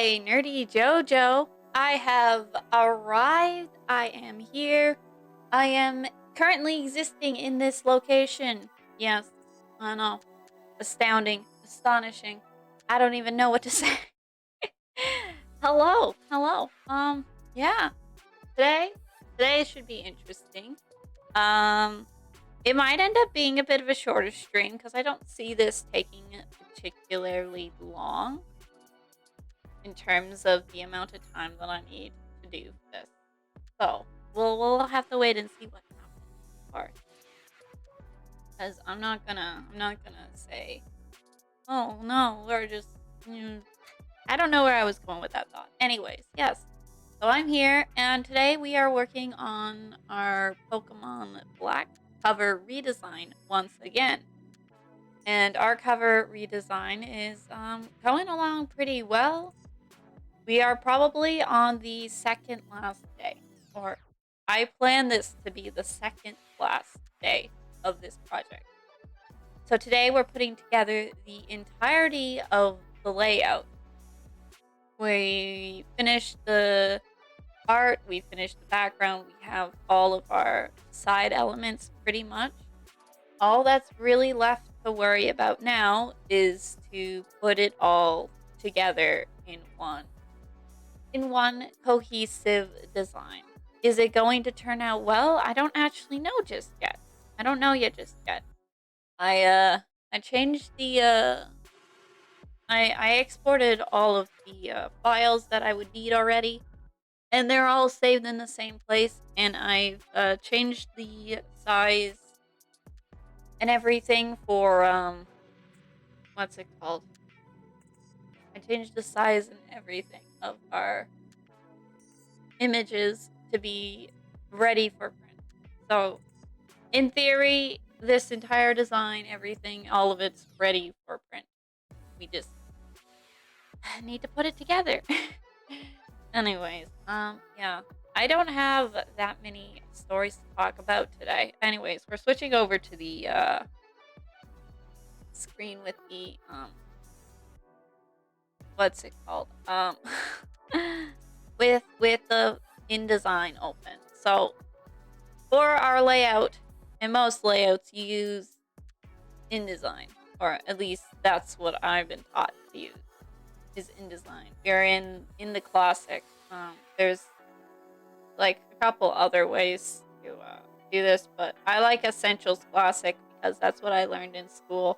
Hi, Nerdyjojo. I have arrived. I am here. I am currently existing in this location. Yes, I know. Astounding. Astonishing. I don't even know what to say. Hello. Hello. Yeah. Today should be interesting. Um, it might end up being a bit of a shorter stream because I don't see this taking particularly long in terms of the amount of time that I need to do this. So we'll have to wait and see what happens. Because I'm not gonna say, oh no, we're just I don't know where I was going with that thought. Anyways, yes. So I'm here, and today we are working on our Pokemon Black Cover Redesign once again. And our cover redesign is going along pretty well. We are probably on the second last day, or I plan this to be the second last day of this project. So today we're putting together the entirety of the layout. We finished the art, we finished the background, we have all of our side elements pretty much. All that's really left to worry about now is to put it all together in one cohesive design. Is it going to turn out well? I don't actually know just yet. I don't know yet just yet. I changed the I exported all of the files that I would need already, and they're all saved in the same place, and I've changed the size and everything for what's it called? I changed the size and everything of our images to be ready for print. So in theory, this entire design, everything, all of it's ready for print. We just need to put it together. Anyways, yeah. I don't have that many stories to talk about today. Anyways, we're switching over to the screen with the what's it called? With the InDesign open. So for our layout, in most layouts, you use InDesign, or at least that's what I've been taught to use, is InDesign. We're in the classic. There's like a couple other ways to do this, but I like Essentials Classic because that's what I learned in school.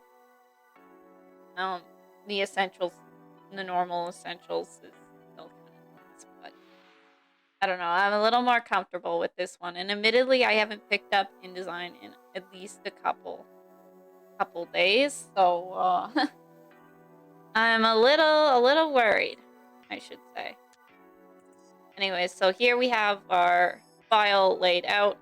The Essentials, the normal Essentials is still kind of nice, but I don't know. I'm a little more comfortable with this one, and admittedly, I haven't picked up InDesign in at least a couple days, so I'm a little worried, I should say. Anyways, so here we have our file laid out.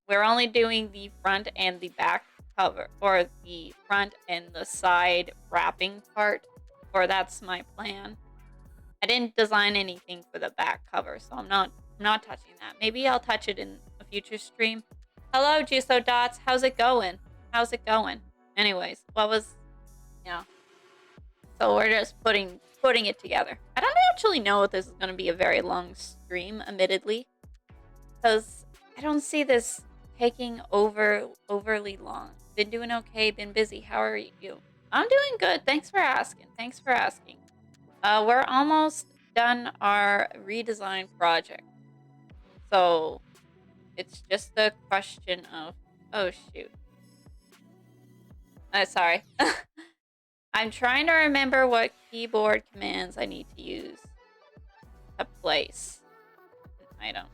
We're only doing the front and the back cover, or the front and the side wrapping part, or that's my plan. I didn't design anything for the back cover, so I'm not touching that. Maybe I'll touch it in a future stream. Hello, Juso Dots. How's it going? Anyways, yeah. So we're just putting it together. I don't actually know if this is going to be a very long stream, admittedly, because I don't see this taking overly long. Been doing okay, been busy. How are you? I'm doing good. Thanks for asking. We're almost done our redesign project. So it's just a question of, oh shoot. Sorry. I'm trying to remember what keyboard commands I need to use to place an item.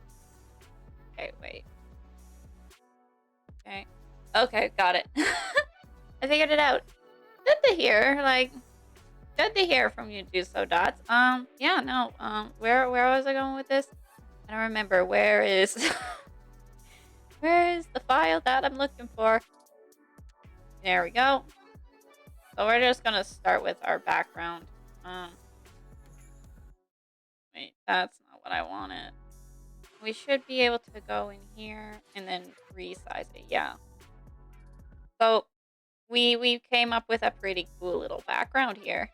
Okay, wait. Okay, got it. I figured it out. Good to hear from you, Juso Dots. Yeah, no, where was I going with this? I don't remember. Where is the file that I'm looking for? There we go. So we're just gonna start with our background. Wait, that's not what I wanted. We should be able to go in here and then resize it. Yeah. So we came up with a pretty cool little background here.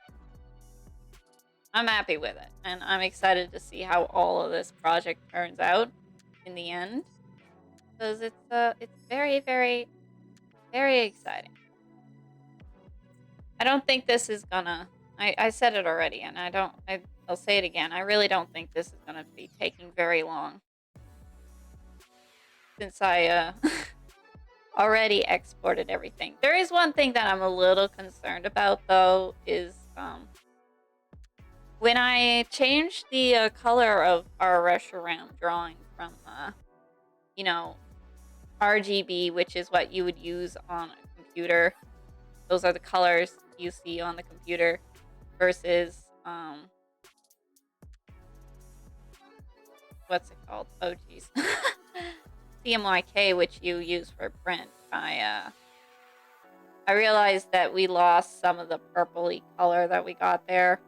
I'm happy with it, and I'm excited to see how all of this project turns out in the end, because it's very, very, very exciting. I don't think this is gonna. I said it already, and I'll say it again. I really don't think this is gonna be taking very long, since I already exported everything. There is one thing that I'm a little concerned about, though, is when I changed the color of our restaurant drawing from, you know, RGB, which is what you would use on a computer. Those are the colors you see on the computer versus, what's it called? Oh, geez. CMYK, which you use for print. I realized that we lost some of the purpley color that we got there.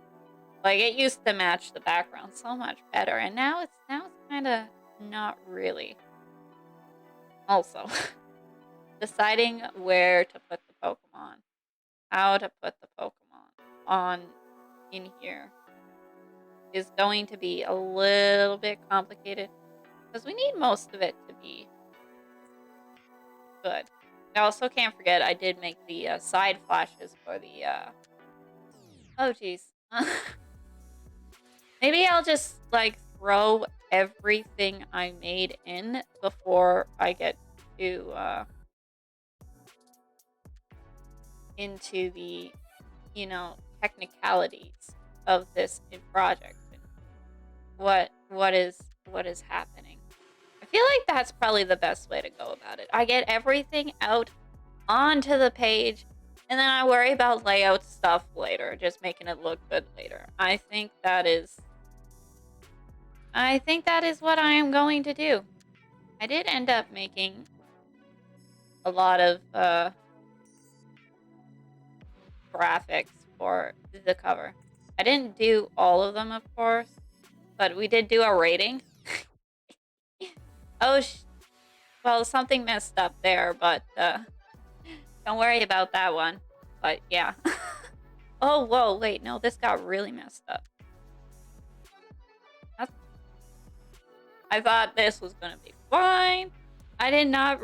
Like, it used to match the background so much better, and now it's kind of not really. Also, deciding where to put the Pokemon, how to put the Pokemon on in here is going to be a little bit complicated, because we need most of it to be good. I also can't forget I did make the side flashes for the, oh geez. Maybe I'll just, like, throw everything I made in before I get to, into the, you know, technicalities of this project. What is happening. I feel like that's probably the best way to go about it. I get everything out onto the page, and then I worry about layout stuff later, just making it look good later. I think that is what I am going to do. I did end up making a lot of graphics for the cover. I didn't do all of them, of course, but we did do a rating. Oh, well, something messed up there, but don't worry about that one. But yeah. Oh, whoa, wait, no, this got really messed up. I thought this was gonna be fine. I did not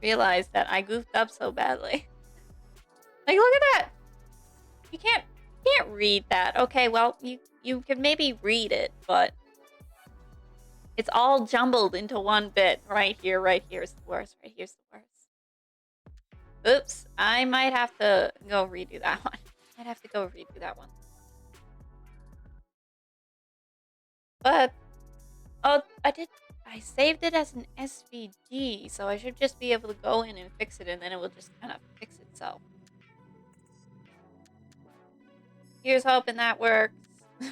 realize that I goofed up so badly. Like, look at that. You can't read that. Okay, well, you can maybe read it, but it's all jumbled into one bit. Right here is the worst. Right here's the worst. Oops, I might have to go redo that one. But, oh, I saved it as an SVG, so I should just be able to go in and fix it, and then it will just kind of fix itself. Here's hoping that works. Yeah.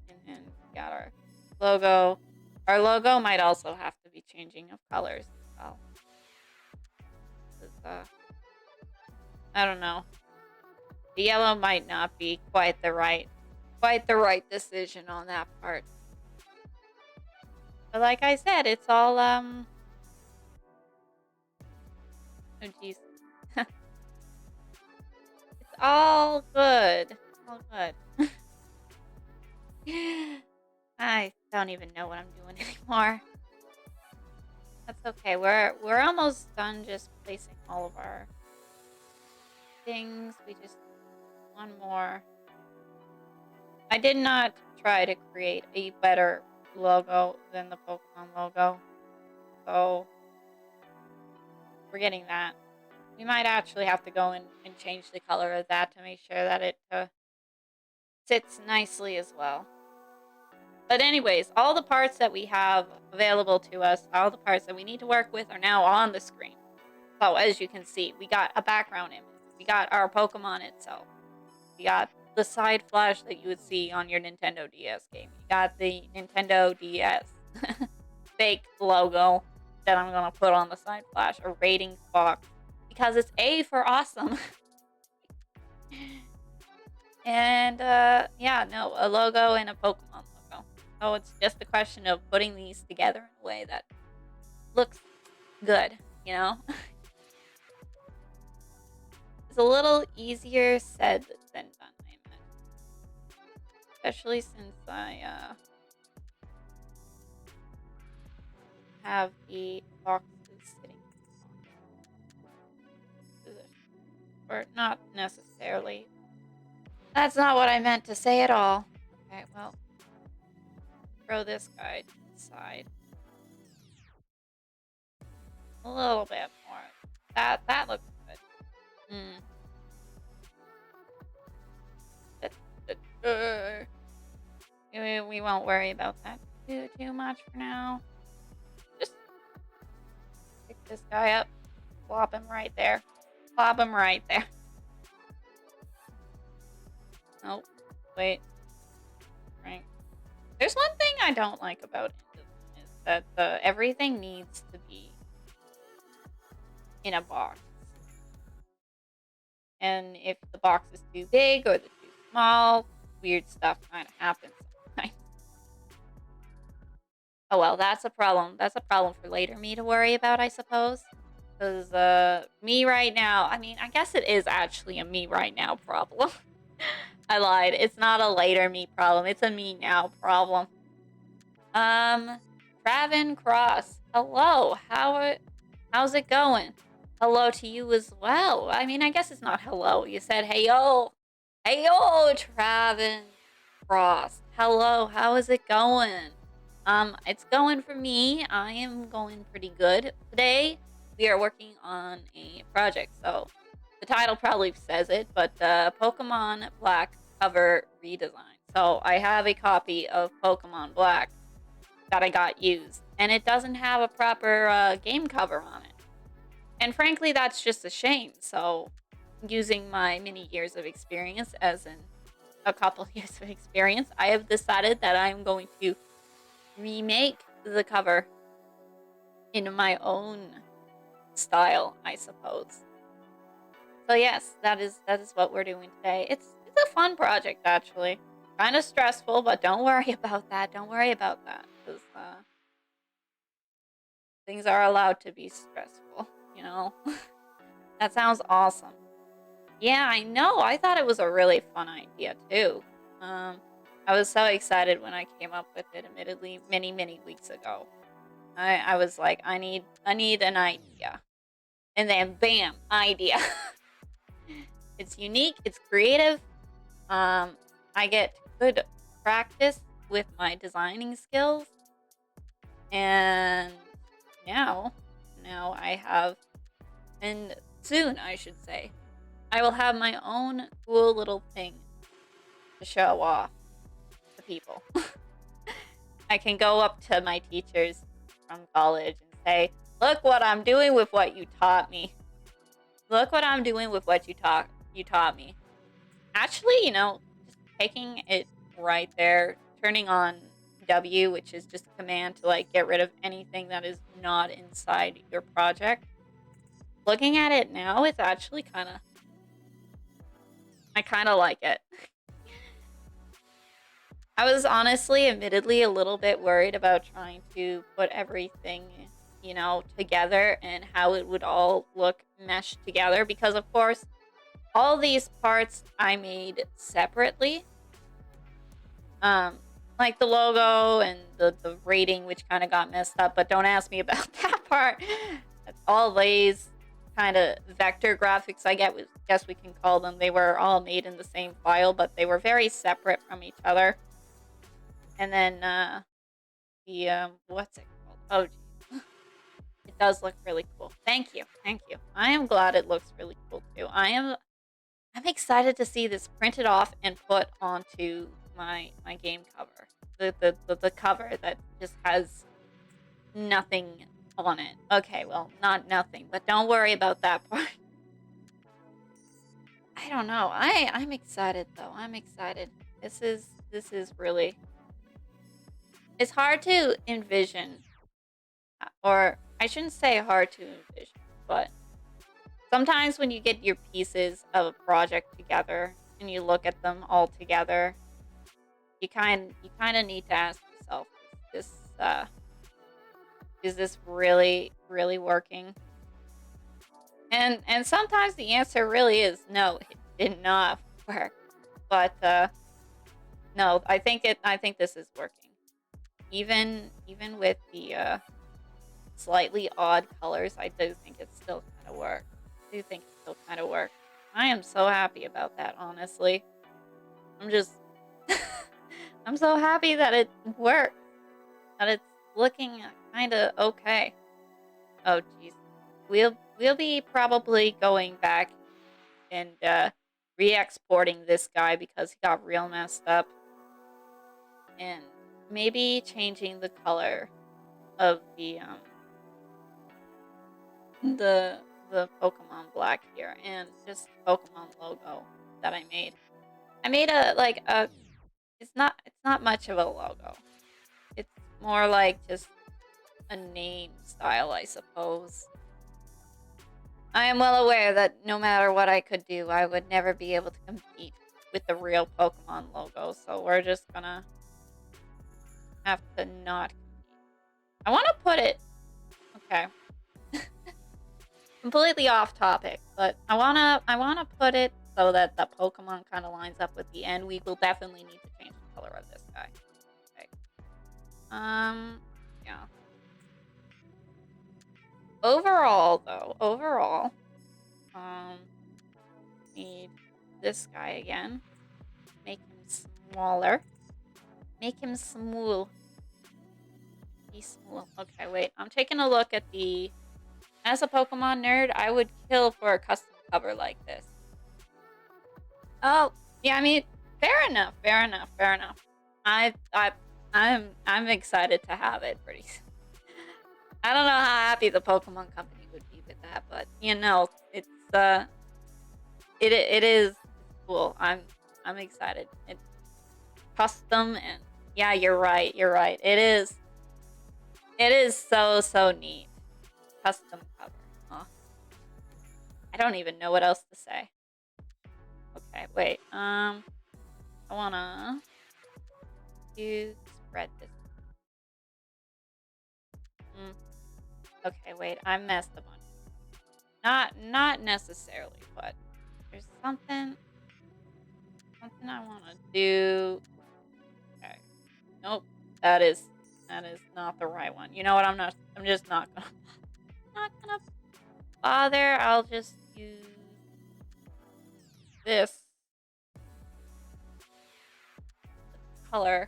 And then we got our logo. Our logo might also have to be changing of colors as well. I don't know. The yellow might not be quite the right decision on that part. But like I said, it's all oh jeez. It's all good. All good. I don't even know what I'm doing anymore. That's okay. We're almost done just placing all of our things. We just one more. I did not try to create a better logo than the Pokemon logo, so we're getting that. We might actually have to go in and change the color of that to make sure that it sits nicely as well. But anyways, all the parts that we have available to us, all the parts that we need to work with are now on the screen. So as you can see, we got a background image. We got our Pokemon itself. We got the side flash that you would see on your Nintendo DS game. You got the Nintendo DS fake logo that I'm going to put on the side flash, a ratings box, because it's A for awesome. And, yeah, no, a logo and a Pokemon logo. So it's just a question of putting these together in a way that looks good, you know? It's a little easier said than done, I imagine. Especially since I have the boxes sitting in position. Or not necessarily. That's not what I meant to say at all. Okay, well, throw this guy to the side. A little bit more. That looks good. We won't worry about that too much for now. Just pick this guy up, plop him right there. Plop him right there. Oh, wait. Right. There's one thing I don't like about Indesign is that everything needs to be in a box. And if the box is too big or too small, weird stuff kind of happens sometimes. Oh well, that's a problem. That's a problem for later me to worry about, I suppose. Because me right now, I mean, I guess it is actually a me right now problem. I lied. It's not a later me problem. It's a me now problem. Travin Cross. Hello. How's it going? Hello to you as well. I mean, I guess it's not hello. You said hey yo. Hey yo, Travin Cross. Hello. How is it going? It's going for me. I am going pretty good. Today, we are working on a project. So, the title probably says it, but Pokemon Black Cover Redesign. So, I have a copy of Pokemon Black that I got used, and it doesn't have a proper game cover on it. And frankly, that's just a shame. So, using my many years of experience, as in a couple years of experience, I have decided that I'm going to remake the cover in my own style, I suppose. So yes, that is what we're doing today. It's a fun project actually. Kind of stressful, but don't worry about that. Don't worry about that, because things are allowed to be stressful, you know? That sounds awesome. Yeah, I know. I thought it was a really fun idea too. I was so excited when I came up with it, admittedly, many weeks ago. I was like, I need an idea. And then bam, idea. It's unique, it's creative. I get good practice with my designing skills. And now I have, and soon I should say, I will have my own cool little thing to show off to people. I can go up to my teachers from college and say, look what I'm doing with what you taught me. Look what I'm doing with what you taught me. Actually, just taking it right there, turning on W, which is just a command to like get rid of anything that is not inside your project. Looking at it now, it's actually I kind of like it. I was honestly, admittedly, a little bit worried about trying to put everything, together and how it would all look meshed together, because of course, all these parts I made separately. Like the logo and the rating, which kind of got messed up, but don't ask me about that part. All these kind of vector graphics, I guess we can call them, they were all made in the same file, but they were very separate from each other. And then what's it called? Oh, geez. It does look really cool. Thank you. I am glad it looks really cool too. I'm excited to see this printed off and put onto my game cover. The cover that just has nothing on it. Okay, well, not nothing, but don't worry about that part. I don't know. I'm excited though. I'm excited. This is really, it's hard to envision, or I shouldn't say hard to envision, but sometimes when you get your pieces of a project together and you look at them all together, you kind of need to ask yourself, is this really working? And sometimes the answer really is no, it did not work. But no, I think this is working. Even with the slightly odd colors, I do think it still kind of works. I do think it still kind of works. I am so happy about that, honestly. I'm just I'm so happy that it worked. That it's looking kind of okay. Oh jeez. We'll be probably going back and re-exporting this guy because he got real messed up. And maybe changing the color of the Pokemon Black here and just Pokemon logo that I made. I made a it's not much of a logo. It's more like just a name style, I suppose. I am well aware that no matter what I could do, I would never be able to compete with the real Pokemon logo, so we're just gonna have to not compete. I want to put it... Okay. Completely off topic, but I wanna put it so that the Pokemon kind of lines up with the end. We will definitely need to change the color of this guy. Okay. Yeah. Overall, though, need this guy again. Make him smaller. Make him small. Be small. Okay, wait. I'm taking a look at the... As a Pokemon nerd, I would kill for a custom cover like this. Oh, yeah, I mean, fair enough. I'm excited to have it pretty soon. I don't know how happy the Pokemon company would be with that, but you know, it's it is cool. I'm excited. It's custom and yeah, you're right. It is so neat. Custom cover. Huh. I don't even know what else to say. Okay, wait. I wanna spread this. Okay, wait. I messed a bunch. Not necessarily, but there's something I wanna do. Okay. Nope. That is not the right one. You know what? I'm just not gonna bother. I'll just use this color.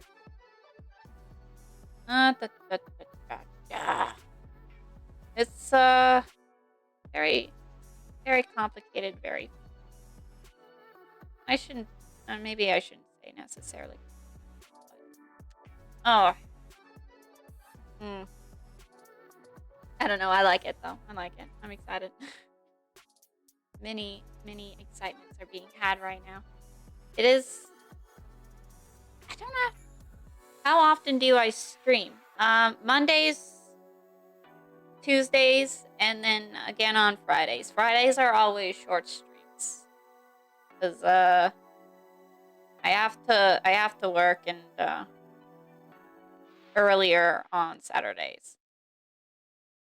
Yeah. It's very complicated. I shouldn't. Maybe I shouldn't say necessarily. Oh. I don't know. I like it though. I like it. I'm excited. Many excitements are being had right now. It is... I don't know. How often do I stream? Mondays, Tuesdays, and then again on Fridays. Fridays are always short streams. Because, I have to work and, earlier on Saturdays.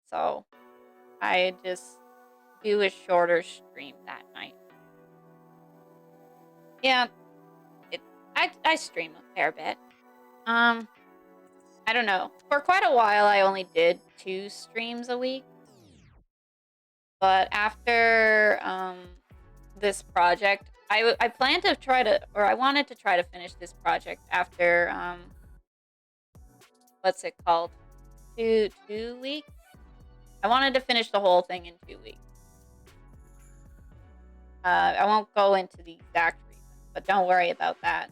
So, I just do a shorter stream that night. Yeah, I stream a fair bit. I don't know. For quite a while, I only did 2 streams a week. But after this project, I plan to try to, or I wanted to try to finish this project after what's it called? 2 weeks. I wanted to finish the whole thing in 2 weeks. I won't go into the exact reason, but don't worry about that.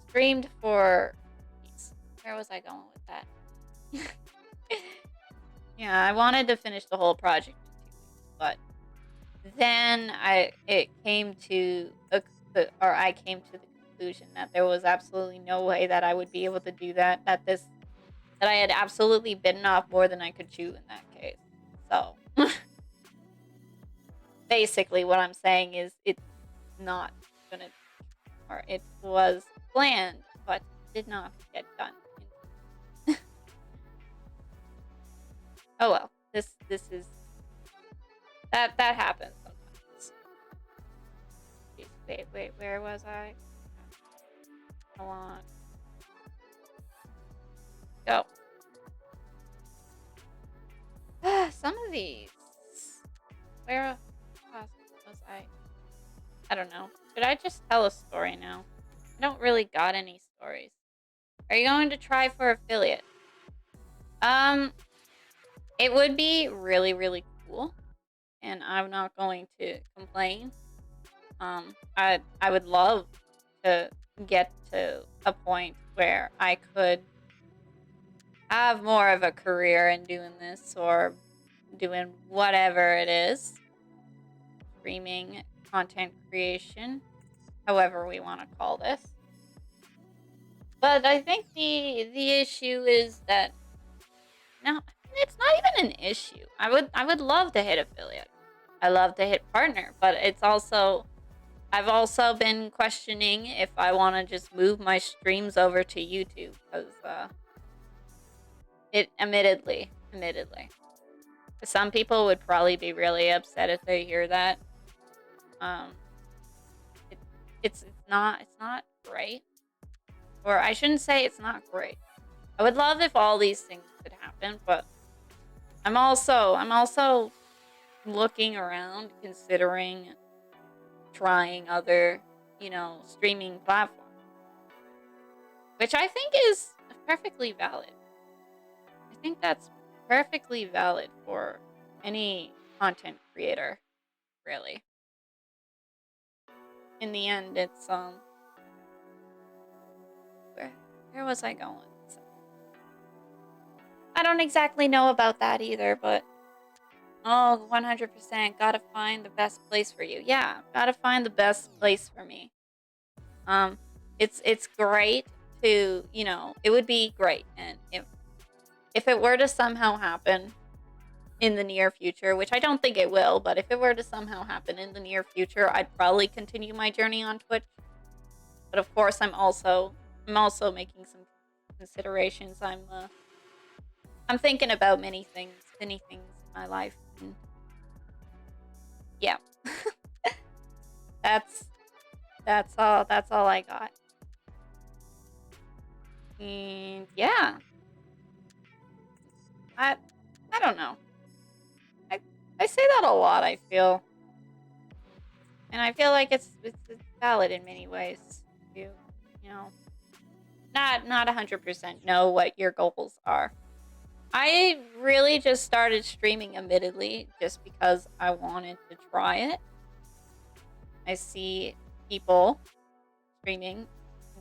Streamed for... Where was I going with that? Yeah, I wanted to finish the whole project in 2 weeks, but then I came to the conclusion that there was absolutely no way that I would be able to do that. That I had absolutely bitten off more than I could chew in that case. So basically, what I'm saying is it's not gonna, or it was planned, but did not get done. Oh well. This is that happens sometimes. Jeez, wait, where was I? Hold on. Go. Some of these. Where was I? I don't know. Should I just tell a story now? I don't really got any stories. Are you going to try for affiliate? It would be really, really cool, and I'm not going to complain. I would love to get to a point where I could have more of a career in doing this or doing whatever it is. Streaming, content creation, however we want to call this. But I think the issue is that now it's not even an issue. I would love to hit affiliate. I love to hit partner, but it's also I've also been questioning if I want to just move my streams over to YouTube because it admittedly, some people would probably be really upset if they hear that. It's not great, or I shouldn't say it's not great. I would love if all these things could happen, but I'm also looking around, considering trying other, streaming platforms, which I think is perfectly valid. I think that's perfectly valid for any content creator, really. In the end, it's where was I going? I don't exactly know about that either, but 100% gotta find the best place for you. Yeah, gotta find the best place for me. It's great to, it would be great, and if it were to somehow happen in the near future, which I don't think it will, but if it were to somehow happen in the near future, I'd probably continue my journey on Twitch. But of course, I'm also making some considerations. I'm thinking about many things in my life. And yeah. That's all I got. And yeah. I don't know. I say that a lot, I feel. And I feel like it's valid in many ways. You know, not 100% know what your goals are. I really just started streaming admittedly just because I wanted to try it. I see people streaming.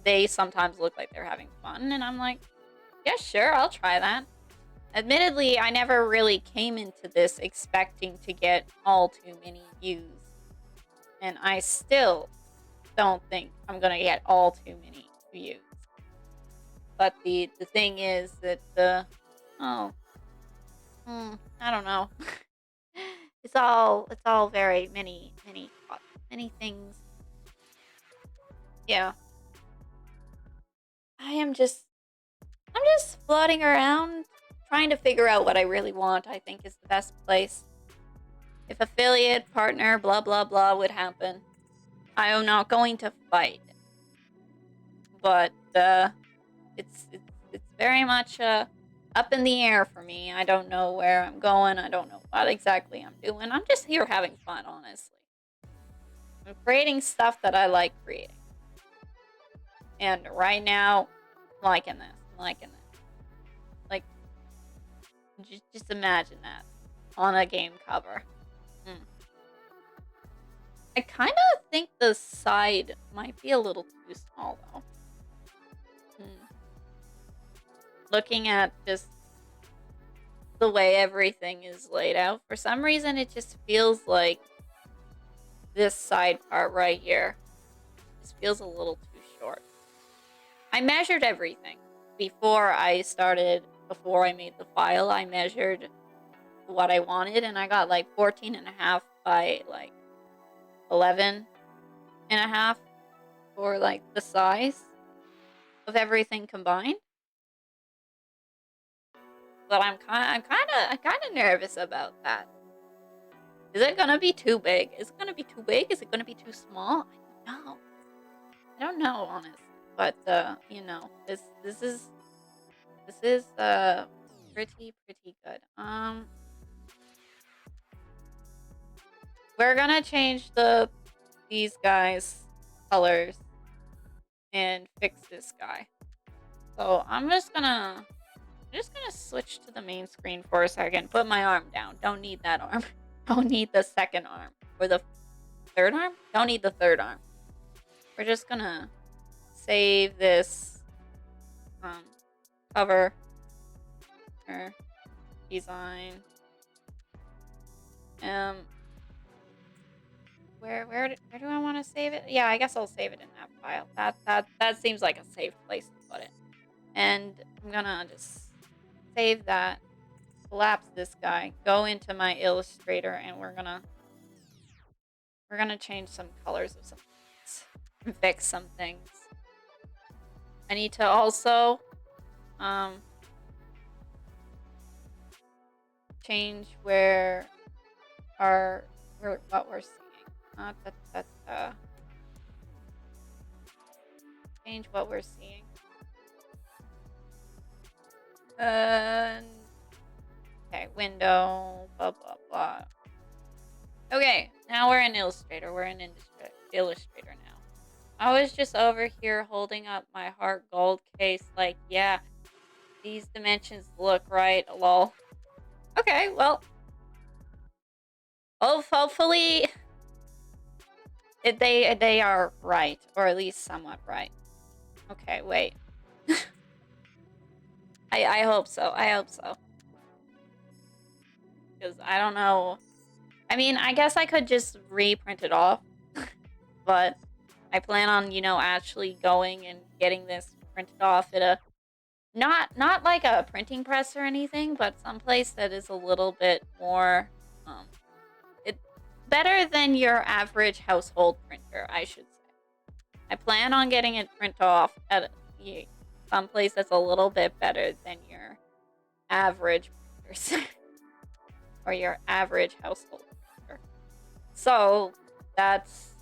They sometimes look like they're having fun, and I'm like, yeah, sure, I'll try that. Admittedly, I never really came into this expecting to get all too many views. And I still don't think I'm gonna get all too many views. But the thing is that I don't know. It's all very many things. Yeah. I'm just floating around trying to figure out what I really want. I think is the best place. If affiliate, partner, blah blah blah would happen, I am not going to fight. But it's very much up in the air for me. I don't know where I'm going. I don't know what exactly I'm doing. I'm just here having fun, honestly. I'm creating stuff that I like creating. And right now, I'm liking this. Like, just imagine that on a game cover. I kind of think the side might be a little too small, though. Looking at just the way everything is laid out, for some reason it just feels like this side part right here just feels a little too short. I measured everything before I made the file. I measured what I wanted, and I got like 14.5 by like 11.5 for like the size of everything combined. but I'm kind of nervous about that. Is it gonna be too big? Is it gonna be too big? Is it gonna be too small? I don't know. I don't know, honestly. But you know, this is pretty good. We're gonna change these guys' colors and fix this guy. So I'm just gonna switch to the main screen for a second. Put my arm down. Don't need that arm. Don't need the second arm. Or the third arm? Don't need the third arm. We're just gonna save this cover or design. Where do I want to save it? Yeah, I guess I'll save it in that file. That seems like a safe place to put it. And I'm gonna just save that, collapse this guy, go into my Illustrator, and we're gonna change some colors of some things and fix some things. I need to also change what we're seeing. Change what we're seeing. Okay, window, blah blah blah. Okay, now we're in Illustrator. We're in Illustrator now. I was just over here holding up my heart gold case like, yeah, these dimensions look right, lol. Okay, well, hopefully they are right, or at least somewhat right. Okay, wait. I hope so. I hope so. Because I don't know. I mean, I guess I could just reprint it off. But I plan on, you know, actually going and getting this printed off at a not like a printing press or anything, but someplace that is a little bit more it's better than your average household printer, I should say. I plan on getting it printed off at someplace that's a little bit better than your average printers or your average household printer. So that's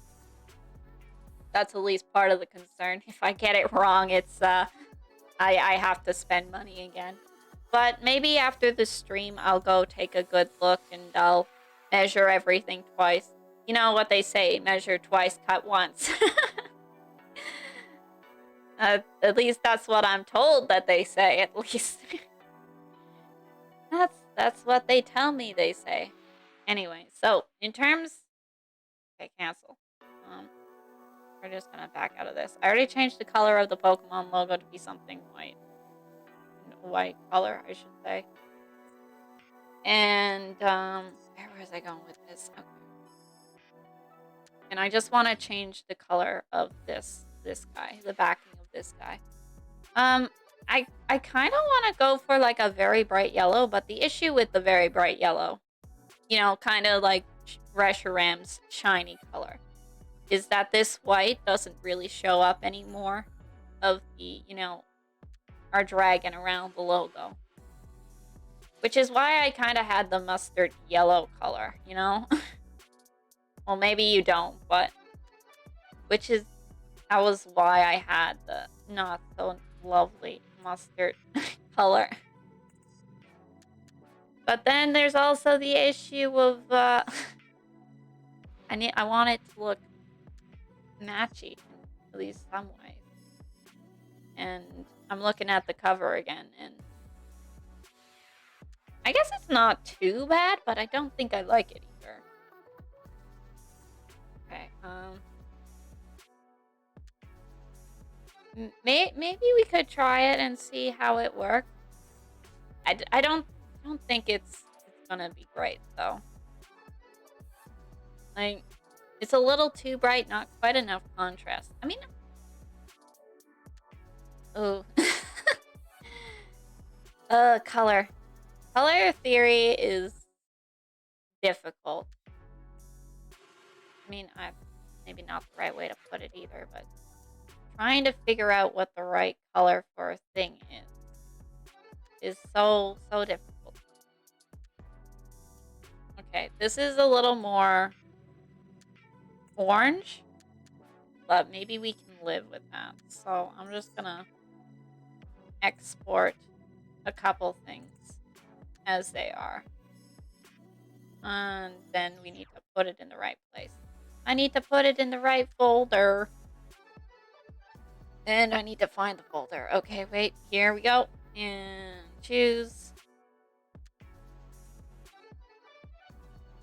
at least part of the concern. If I get it wrong, it's I have to spend money again. But maybe after the stream, I'll go take a good look and I'll measure everything twice. You know what they say, measure twice, cut once. At least that's what I'm told that they say, at least. That's what they tell me they say. Anyway, so in terms... Okay, cancel. We're just gonna back out of this. I already changed the color of the Pokemon logo to be something white. White color, I should say. And, where was I going with this? Okay. And I just want to change the color of this guy, the backing of this guy. I kind of want to go for like a very bright yellow, but the issue with the very bright yellow, you know, kind of like Reshiram's shiny color, is that this white doesn't really show up anymore of the, you know, our dragon around the logo. Which is why I kind of had the mustard yellow color, you know? Well, maybe you don't, but... That was why I had the not so lovely mustard color. But then there's also the issue of, I want it to look matchy in at least some ways. And I'm looking at the cover again, and I guess it's not too bad, but I don't think I like it either. Okay, maybe we could try it and see how it works. I don't think it's gonna be great though. Like, it's a little too bright, not quite enough contrast. I mean, oh, color theory is difficult. I mean, maybe not the right way to put it either, but trying to figure out what the right color for a thing is. is so difficult. Okay, this is a little more orange, but maybe we can live with that. So I'm just gonna export a couple things as they are. And then we need to put it in the right place. I need to put it in the right folder. And I need to find the folder. Okay, wait, here we go. And choose.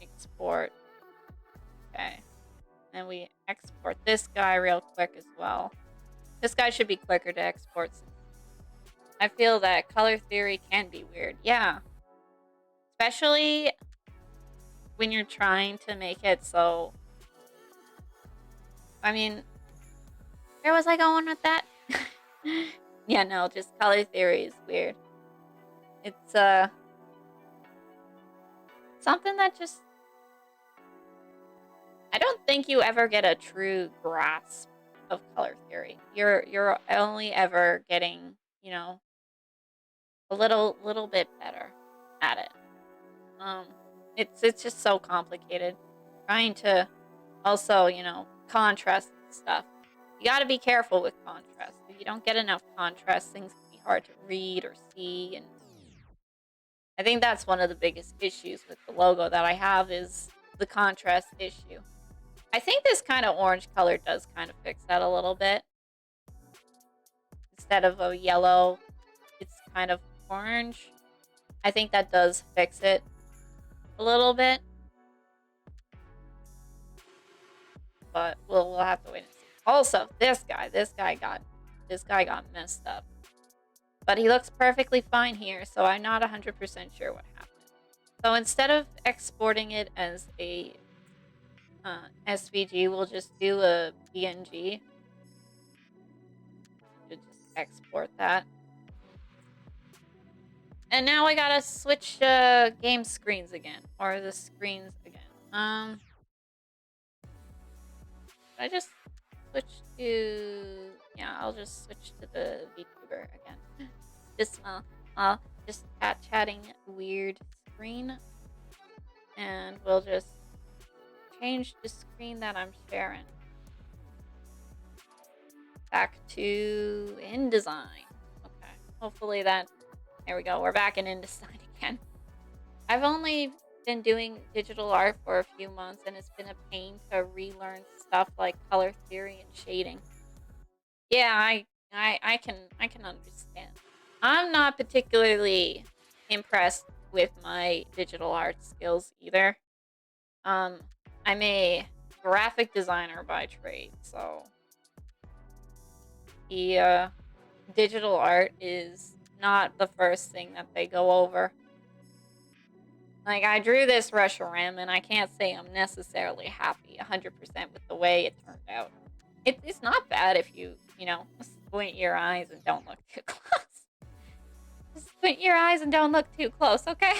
Export. Okay. And we export this guy real quick as well. This guy should be quicker to export. I feel that color theory can be weird. Yeah. Especially when you're trying to make it so... I mean, where was I going with that? Yeah, no, just color theory is weird. It's, something that just... I don't think you ever get a true grasp of color theory. You're only ever getting, you know, a little bit better at it. It's just so complicated. Trying to also, you know, contrast stuff. You got to be careful with contrast. If you don't get enough contrast, things can be hard to read or see, and I think that's one of the biggest issues with the logo that I have is the contrast issue. I think this kind of orange color does kind of fix that a little bit. Instead of a yellow, it's kind of orange. I think that does fix it a little bit. But we'll have to wait and see. Also, this guy got messed up. But he looks perfectly fine here, so I'm not 100% sure what happened. So instead of exporting it as a SVG, we'll just do a PNG. To just export that. And now I gotta switch game screens again, or the screens again. I just switch to... Yeah, I'll just switch to the VTuber again. This just chatting weird screen, and we'll just change the screen that I'm sharing back to InDesign. Okay, hopefully that... There we go, we're back in InDesign again. I've only been doing digital art for a few months, and it's been a pain to relearn stuff like color theory and shading. Yeah, I can understand. I'm not particularly impressed with my digital art skills either. I'm a graphic designer by trade, so the digital art is not the first thing that they go over. Like, I drew this Reshiram, and I can't say I'm necessarily happy 100% with the way it turned out. It's not bad if you know, squint your eyes and don't look too close. Squint your eyes and don't look too close, okay?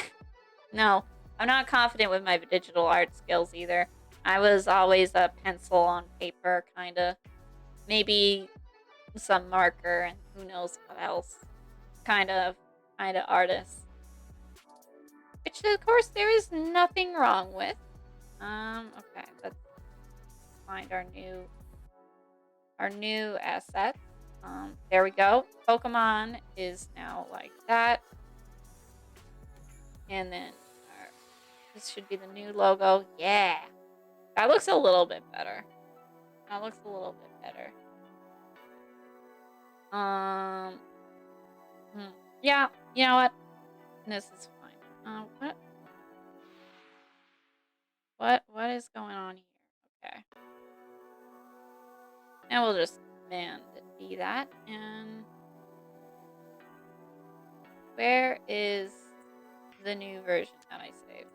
No, I'm not confident with my digital art skills either. I was always a pencil on paper kind of, maybe some marker and who knows what else kind of artist. Which, of course, there is nothing wrong with. Okay, let's find our new asset. There we go. Pokemon is now like that. And then this should be the new logo. Yeah. That looks a little bit better. Yeah, you know what? This is fine. What is going on here? Okay. And we'll just command D that. And where is the new version that I saved?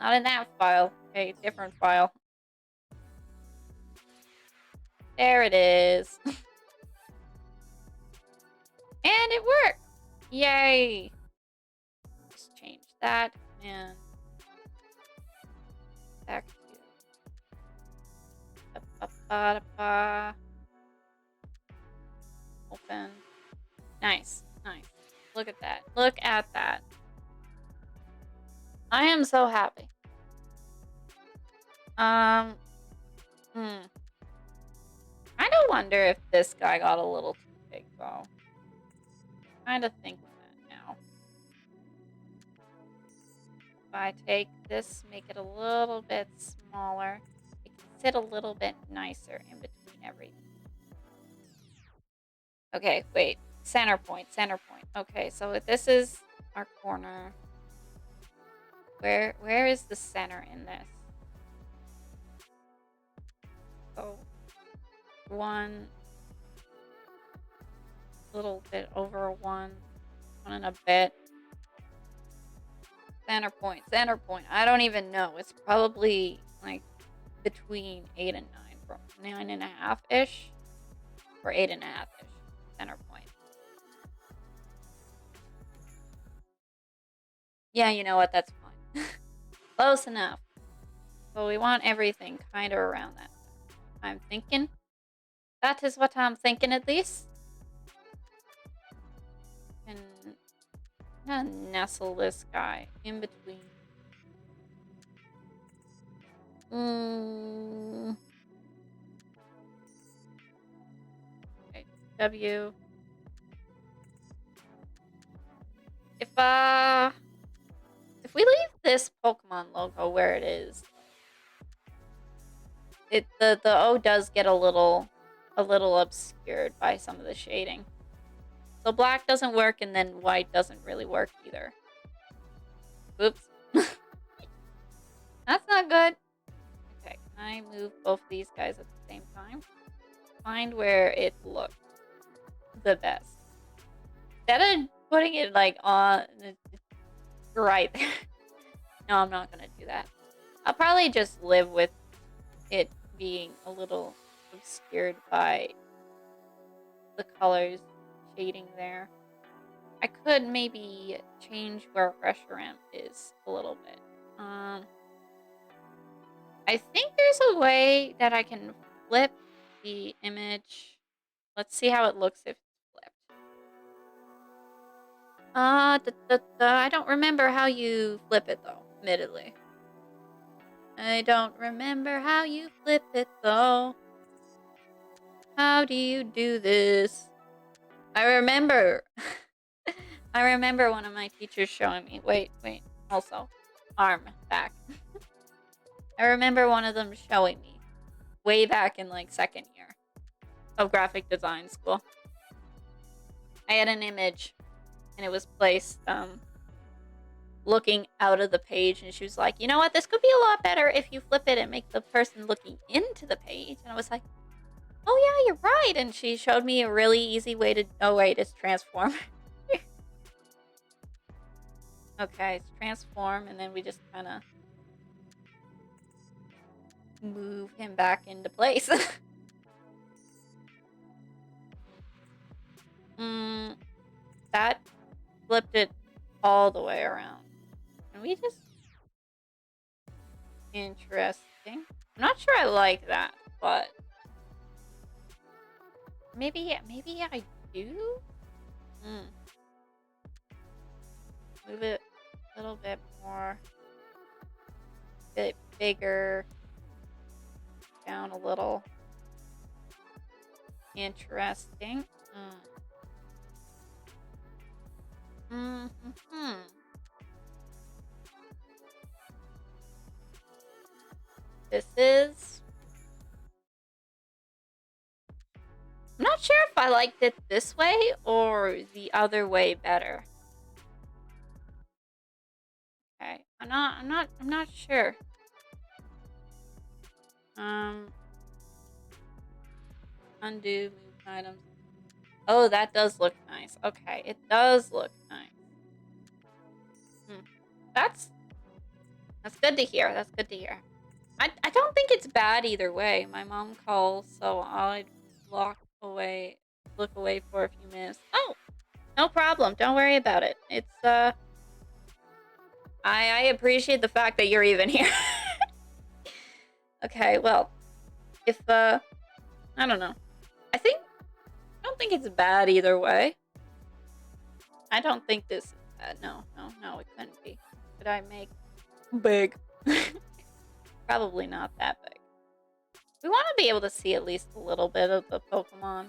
Not in that file. Okay, different file. There it is. And it worked! Yay! Just change that and back to open. Nice. that. Look at that. I am so happy. Hmm. I do wonder if this guy got a little too big, though. Kind of thinking that now. If I take this, make it a little bit smaller, it can sit a little bit nicer in between everything. Okay, wait. Center point, center point. Okay, so this is our corner. Where is the center in this? So, one, little bit over one and a bit. Center point, center point. I don't even know. It's probably like between 8 and 9, from 9.5-ish or 8.5-ish. Center point. Yeah, you know what? That's fine. Close enough. So we want everything kind of around that. I'm thinking. That is what I'm thinking, at least. And I'm gonna nestle this guy in between. Okay, W. If we leave this Pokemon logo where it is, the O does get a little obscured by some of the shading. So black doesn't work, and then white doesn't really work either. Oops. That's not good. Okay, can I move both these guys at the same time? Find where it looks the best. Instead of putting it like on right there. No, I'm not gonna do that. I'll probably just live with it being a little obscured by the colors shading there. I could maybe change where Reshiram is a little bit. I think there's a way that I can flip the image. Let's see how it looks if it's flipped. I don't remember how you flip it, though, admittedly. I don't remember how you flip it, though. How do you do this? I remember. I remember one of my teachers showing me. Wait. Also, arm back. I remember one of them showing me way back in like second year of graphic design school. I had an image and it was placed looking out of the page, and she was like, you know what, this could be a lot better if you flip it and make the person looking into the page. And I was like, oh yeah, you're right. And she showed me a really easy way to, oh wait, it's transform. Okay, it's transform, and then we just kind of move him back into place. That flipped it all the way around. And we just... Interesting. I'm not sure I like that, but... Maybe I do? Move it a little bit more. A bit bigger. Down a little. Interesting. This is... I'm not sure if I liked it this way or the other way better. Okay, I'm not sure. Undo, move items. Oh, that does look nice. Okay, it does look nice. That's good to hear. That's good to hear. I don't think it's bad either way. My mom calls, so I'd look away for a few minutes. Oh, no problem. Don't worry about it. It's I appreciate the fact that you're even here. Okay, well, if I don't know. I don't think it's bad either way. I don't think this is bad. No, it couldn't be. Could I make big? Probably not that big. We want to be able to see at least a little bit of the Pokemon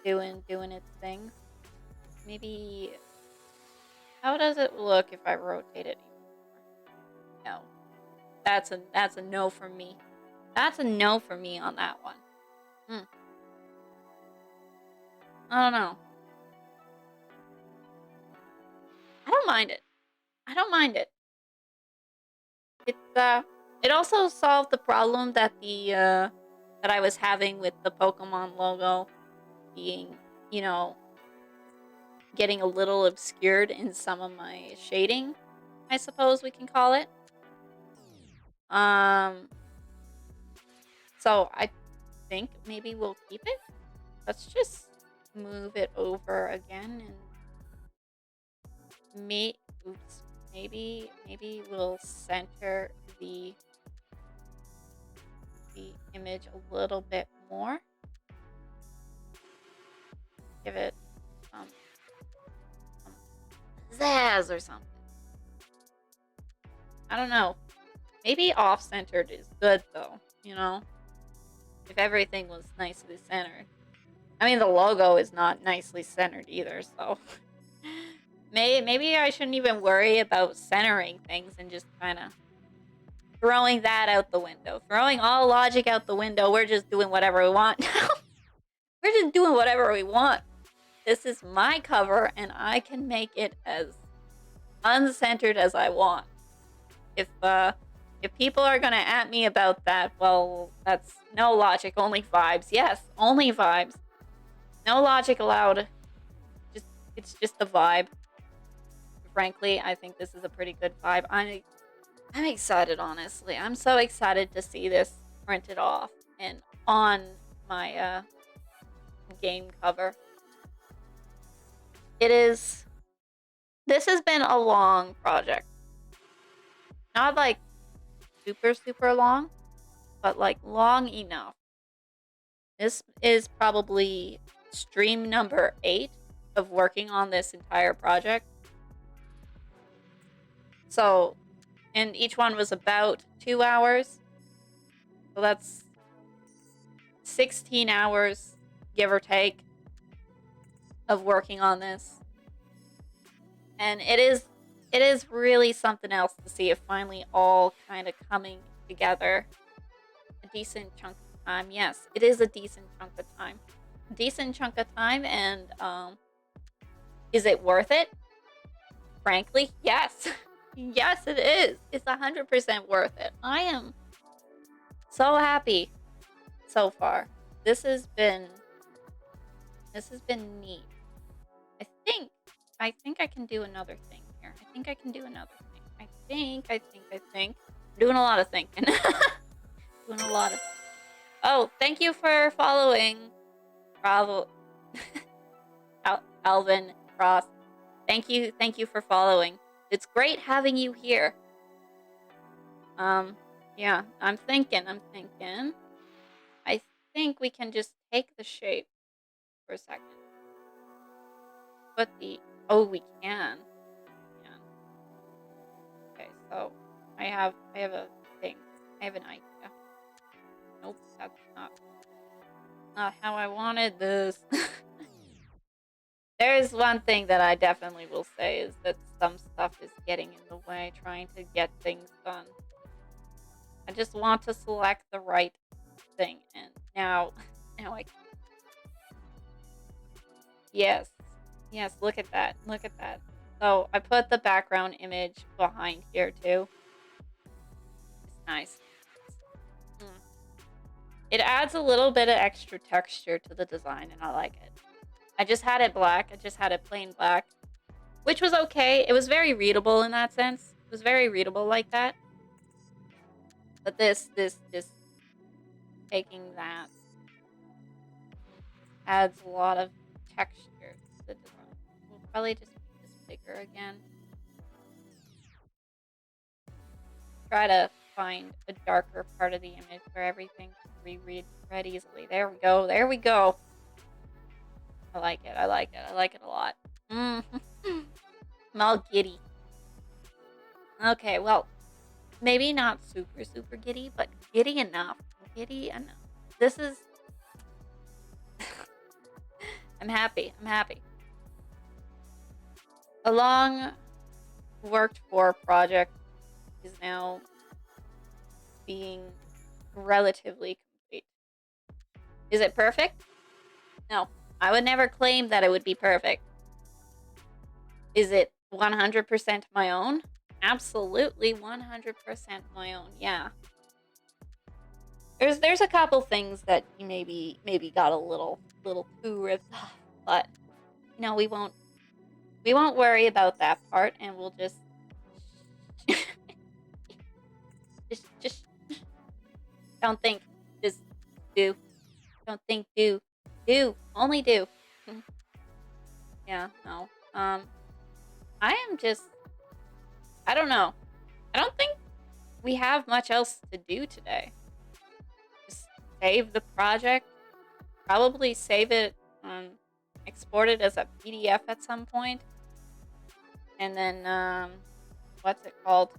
doing its things. Maybe, how does it look if I rotate it even more? No. That's a no for me. That's a no for me on that one. I don't know. I don't mind it. I don't mind it. It also solved the problem that that I was having with the Pokemon logo being, you know, getting a little obscured in some of my shading, I suppose we can call it. So I think maybe we'll keep it. Let's just move it over again and maybe we'll center the image a little bit more. Give it some pizzazz or something. I don't know. Maybe off-centered is good though, you know? If everything was nicely centered. I mean, the logo is not nicely centered either, so maybe I shouldn't even worry about centering things and just kind of throwing that out the window. Throwing all logic out the window. We're just doing whatever we want now. We're just doing whatever we want. This is my cover, and I can make it as uncentered as I want. If people are gonna at me about that, well, that's no logic, only vibes. Yes, only vibes. No logic allowed. It's just the vibe. Frankly, I think this is a pretty good vibe. I'm excited, honestly. I'm so excited to see this printed off and on my game cover. This has been a long project. Not like super long, but like long enough. This is probably stream number 8 of working on this entire project. So, and each one was about 2 hours. So that's 16 hours, give or take, of working on this. And it is really something else to see it finally all kind of coming together. A decent chunk of time. Yes, it is a decent chunk of time. And is it worth it? Frankly, yes. Yes, it is. It's 100% worth it. I am so happy so far. This has been neat. I think I can do another thing here. I think I think. Doing a lot of thinking. Oh, thank you for following. Bravo. Alvin Ross. Thank you for following. It's great having you here. Yeah, I'm thinking. I think we can just take the shape for a second. We can. Okay, so I have a thing. I have an idea. Nope, that's not how I wanted this. There's one thing that I definitely will say is that some stuff is getting in the way trying to get things done. I just want to select the right thing, and now I can. Yes, look at that. So I put the background image behind here too. It's nice. It adds a little bit of extra texture to the design, and I like it. I just had it black. I just had it plain black, which was okay. It was very readable in that sense. It was very readable like that. But this taking that adds a lot of texture to the design. We'll probably just make this bigger again. Try to find a darker part of the image where everything can be read easily. There we go. I like it a lot. I'm all giddy. Okay, well, maybe not super, super giddy, but giddy enough. Giddy enough. This is... I'm happy. I'm happy. A long worked for project is now being relatively complete. Is it perfect? No. I would never claim that it would be perfect. Is it 100% my own? Absolutely 100% my own, yeah. There's a couple things that you maybe got a little too ripped off, but we won't worry about that part, and we'll just just don't think, just do. Don't think, do. Only do. Yeah, no. I am just, I don't know. I don't think we have much else to do today. Just save the project. Probably save it, export it as a PDF at some point. And then, what's it called?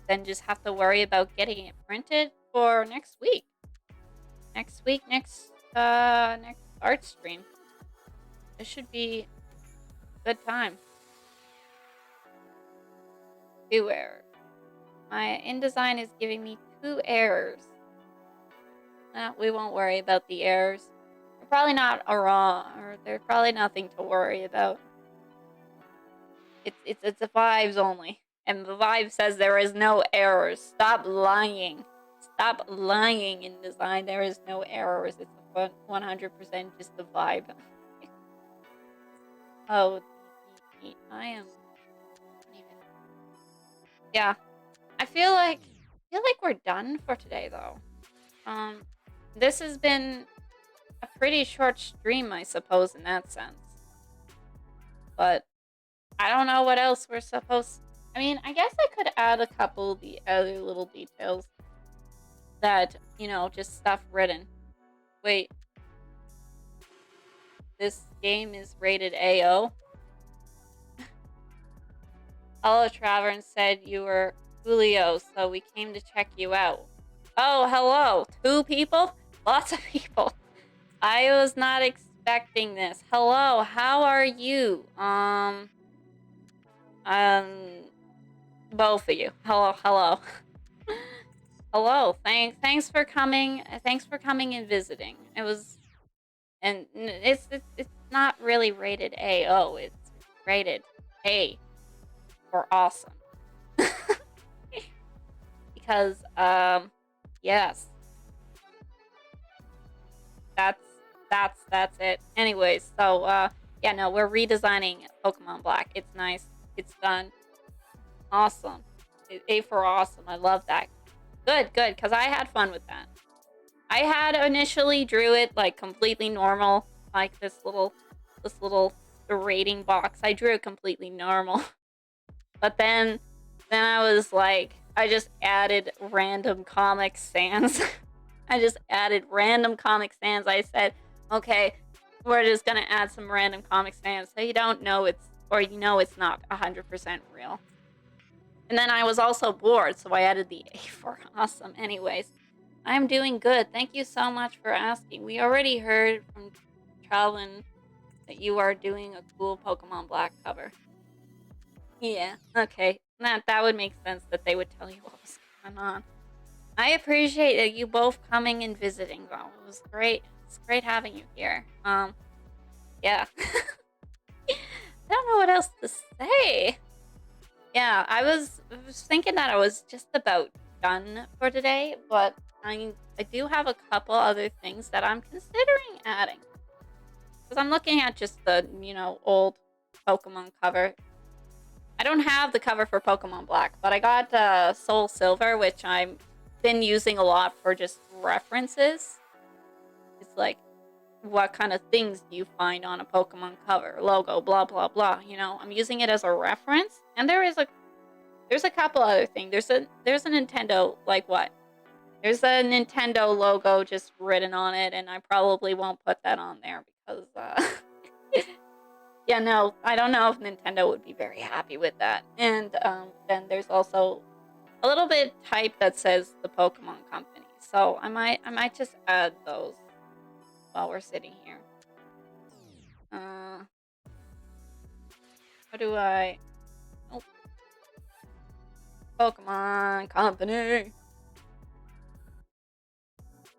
Then just have to worry about getting it printed for next week. Next art stream. This should be a good time. 2 errors. My InDesign is giving me 2 errors. We won't worry about the errors. They're probably not wrong, or they're probably nothing to worry about. It's a vibes only, and the vibe says there is no errors. Stop lying. Stop lying, InDesign. There is no errors. It's 100% just the vibe. Oh, I am. Yeah, I feel like we're done for today, though. This has been a pretty short stream, I suppose, in that sense. But I don't know what else we're supposed... I mean, I guess I could add a couple of the other little details that, just stuff written. Wait. This game is rated AO? Hello, Travern said you were Julio, so we came to check you out. Oh, hello. 2 people? Lots of people. I was not expecting this. Hello, how are you? Both of you. Hello. Hello. Thanks for coming. Thanks for coming and visiting. It was, and it's not really rated AO. It's rated A for awesome. Because yes. That's it. Anyways, so yeah, no, we're redesigning Pokemon Black. It's nice. It's done. Awesome. A for awesome. I love that. Good, because I had fun with that. I had initially drew it like completely normal, like this little rating box. I drew it completely normal. But then I was like, I just added random Comic Sans. I just added random Comic Sans. I said, okay, we're just gonna add some random Comic Sans so you don't know it's not 100% real. And then I was also bored, so I added the A for awesome. Anyways, I'm doing good. Thank you so much for asking. We already heard from Tralvin that you are doing a cool Pokemon Black cover. Yeah, okay. That would make sense that they would tell you what was going on. I appreciate you both coming and visiting, though. It was great. It's great having you here. Yeah. I don't know what else to say. Yeah, I was thinking that I was just about done for today, but I do have a couple other things that I'm considering adding. Because I'm looking at just the, old Pokemon cover. I don't have the cover for Pokemon Black, but I got Soul Silver, which I've been using a lot for just references. It's like, what kind of things do you find on a Pokemon cover, logo, blah, blah, blah. I'm using it as a reference. And there's a couple other things. There's a Nintendo, like what? There's a Nintendo logo just written on it, and I probably won't put that on there because, Yeah, no, I don't know if Nintendo would be very happy with that. And then there's also a little bit type that says the Pokemon Company. So I might just add those while we're sitting here. How do I? Oh, Pokemon Company.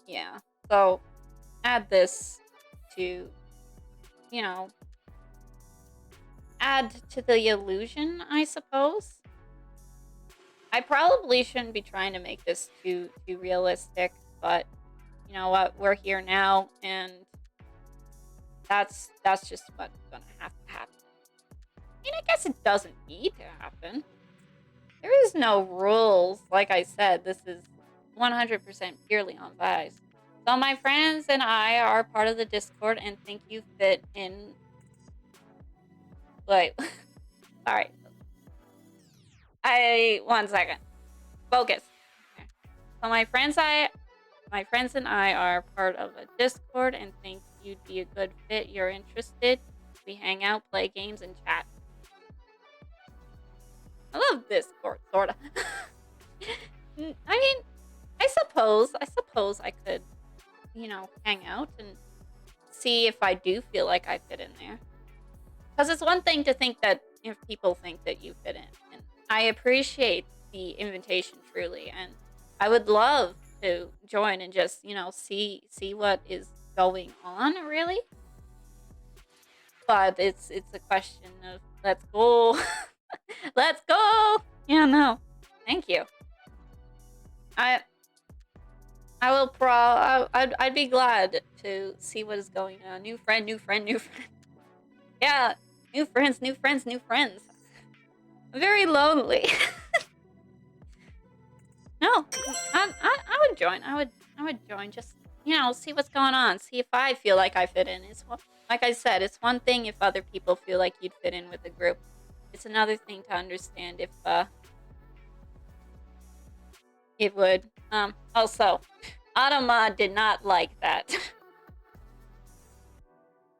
Yeah. So add this to, you know, add to the illusion, I suppose. I probably shouldn't be trying to make this too realistic, but you know what? We're here now, and that's just what's gonna have to happen. I mean, I guess it doesn't need to happen. There is no rules. Like I said, this is 100% purely on vibes. So my friends and I are part of the Discord and think you fit in. Wait, sorry. One second. Focus. Okay. So my friends and I are part of a Discord and think you'd be a good fit. You're interested. We hang out, play games, and chat. I love Discord, sorta. I mean, I suppose I could, hang out and see if I do feel like I fit in there. Because it's one thing to think that if people think that you fit in, and I appreciate the invitation truly, and I would love to join and just see what is going on really. But it's a question of let's go, let's go. Yeah, no, thank you. I will I'd be glad to see what is going on. New friend, new friend, new friend. Yeah, new friends, new friends, new friends. I'm very lonely. No, I would join. I would join. Just see what's going on. See if I feel like I fit in. Like I said, it's one thing if other people feel like you'd fit in with the group. It's another thing to understand if it would. Also, Automod did not like that.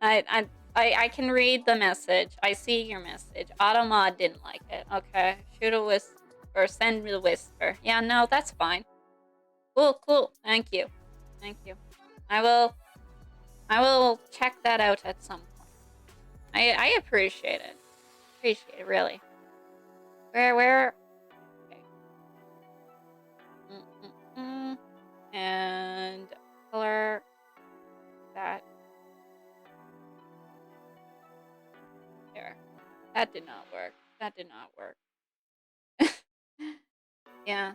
I can read the message. I see your message. Automod didn't like it. Okay, shoot a whisper or send me the whisper. Yeah, no, that's fine. Cool. Thank you. I will check that out at some point. I appreciate it. Really. Where? Okay. And color that there. That did not work. Yeah.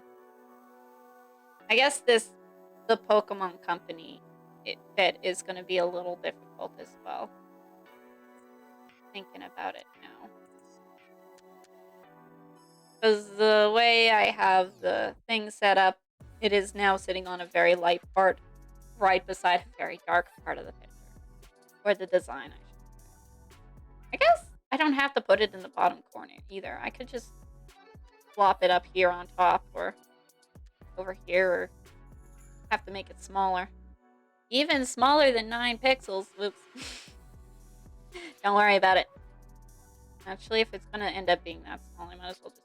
I guess the Pokemon Company fit is going to be a little difficult as well. Thinking about it now. Because the way I have the thing set up, it is now sitting on a very light part right beside a very dark part of the picture. Or the design, I should say. I guess I don't have to put it in the bottom corner either. I could just flop it up here on top or over here, or have to make it smaller. Even smaller than 9 pixels. Whoops. Don't worry about it. Actually, if it's gonna end up being that small, I might as well just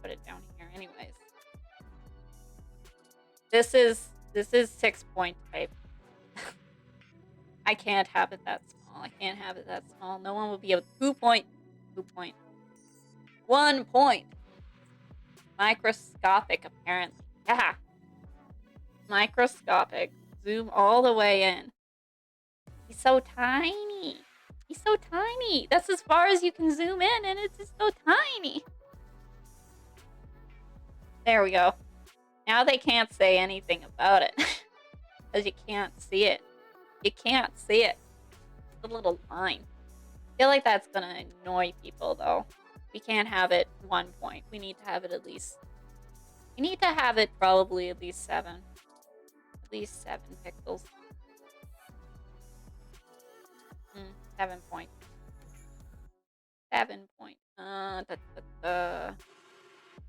put it down here anyways. This is 6-point type. I can't have it that small. No one will be able 2-point. 1 point. Microscopic, apparently. Yeah. Microscopic. Zoom all the way in. He's so tiny. That's as far as you can zoom in, and it's just so tiny. There we go. Now they can't say anything about it. Because you can't see it. It's a little line. I feel like that's gonna annoy people, though. We can't have it 1 point. We need to have it at least... We need to have it probably at least 7. At least 7 pixels. 7 point. 7 point.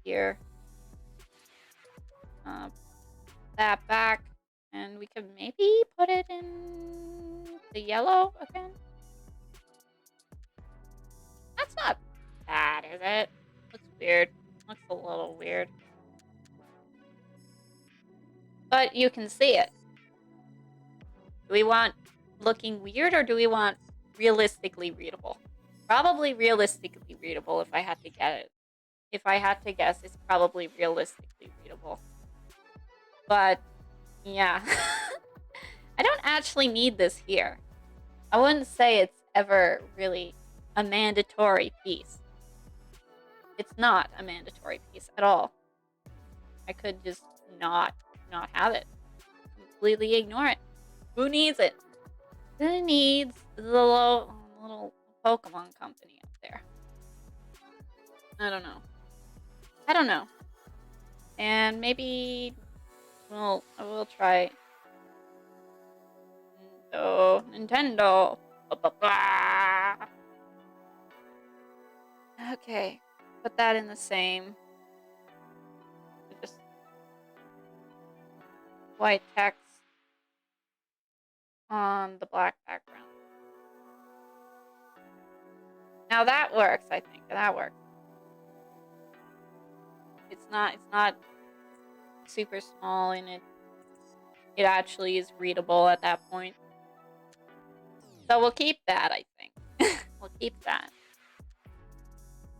Here. That back. And we could maybe put it in the yellow again. That's not bad, is it? Looks weird. Looks a little weird. But you can see it. Do we want looking weird or do we want realistically readable? Probably realistically readable if I had to get it. If I had to guess, it's probably realistically readable. But, yeah. I don't actually need this here. I wouldn't say it's ever really a mandatory piece. It's not a mandatory piece at all. I could just not have it. Completely ignore it. Who needs it? Who needs the little Pokemon company up there? I don't know. And maybe I will try Nintendo. Okay. Put that in the same. Just white text on the black background. Now that works, I think. That works. It's not super small and it actually is readable at that point. So we'll keep that, I think. We'll keep that.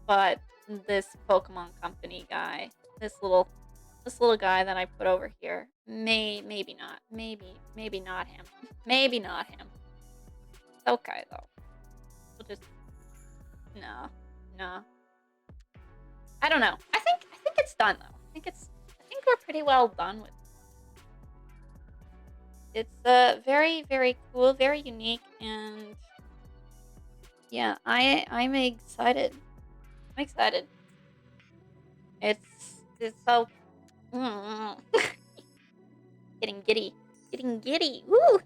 But this Pokemon Company guy, this little guy that I put over here, maybe not. Maybe not him. Maybe not him. It's okay though. We'll just no. I don't know. I think it's done though. I think we're pretty well done with it. It's very, very cool, very unique, and yeah, I'm excited. I'm excited. It's so getting giddy. Woo!